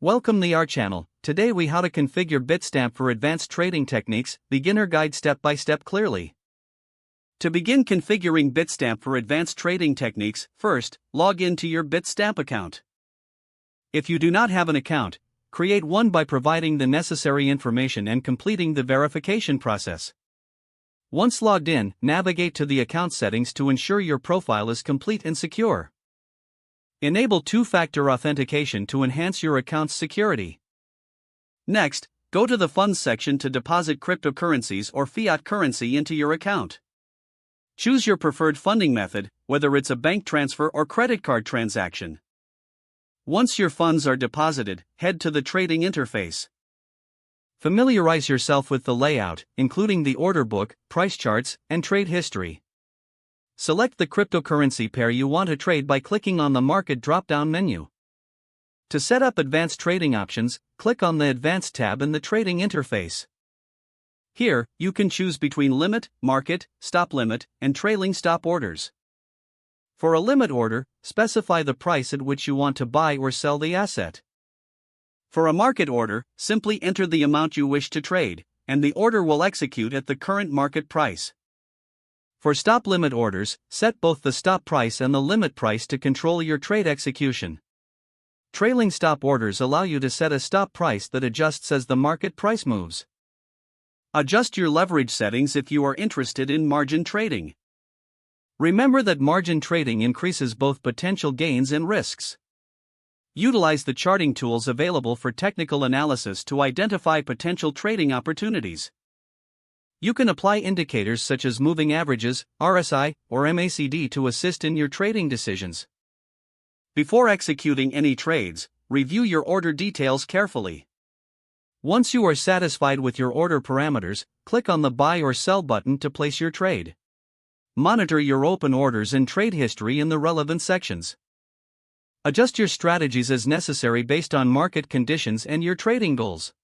Welcome to our channel. Today we how to configure Bitstamp for advanced trading techniques, beginner guide step by step clearly. To begin configuring Bitstamp for advanced trading techniques, first, log into your Bitstamp account. If you do not have an account, create one by providing the necessary information and completing the verification process. Once logged in, navigate to the account settings to ensure your profile is complete and secure. Enable two-factor authentication to enhance your account's security. Next, go to the Funds section to deposit cryptocurrencies or fiat currency into your account. Choose your preferred funding method, whether it's a bank transfer or credit card transaction. Once your funds are deposited, head to the trading interface. Familiarize yourself with the layout, including the order book, price charts, and trade history. Select the cryptocurrency pair you want to trade by clicking on the Market drop-down menu. To set up advanced trading options, click on the Advanced tab in the trading interface. Here, you can choose between limit, market, stop limit, and trailing stop orders. For a limit order, specify the price at which you want to buy or sell the asset. For a market order, simply enter the amount you wish to trade, and the order will execute at the current market price. For stop limit orders, set both the stop price and the limit price to control your trade execution. Trailing stop orders allow you to set a stop price that adjusts as the market price moves. Adjust your leverage settings if you are interested in margin trading. Remember that margin trading increases both potential gains and risks. Utilize the charting tools available for technical analysis to identify potential trading opportunities. You can apply indicators such as moving averages, RSI, or MACD to assist in your trading decisions. Before executing any trades, review your order details carefully. Once you are satisfied with your order parameters, click on the Buy or Sell button to place your trade. Monitor your open orders and trade history in the relevant sections. Adjust your strategies as necessary based on market conditions and your trading goals.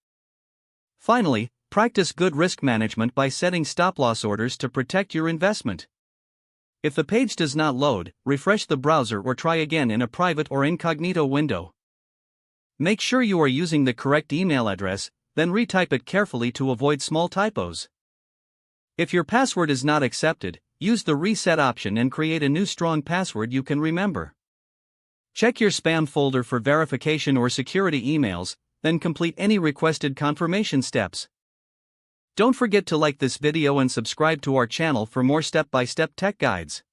Finally, practice good risk management by setting stop-loss orders to protect your investment. If the page does not load, refresh the browser or try again in a private or incognito window. Make sure you are using the correct email address, then retype it carefully to avoid small typos. If your password is not accepted, use the reset option and create a new strong password you can remember. Check your spam folder for verification or security emails, then complete any requested confirmation steps. Don't forget to like this video and subscribe to our channel for more step-by-step tech guides.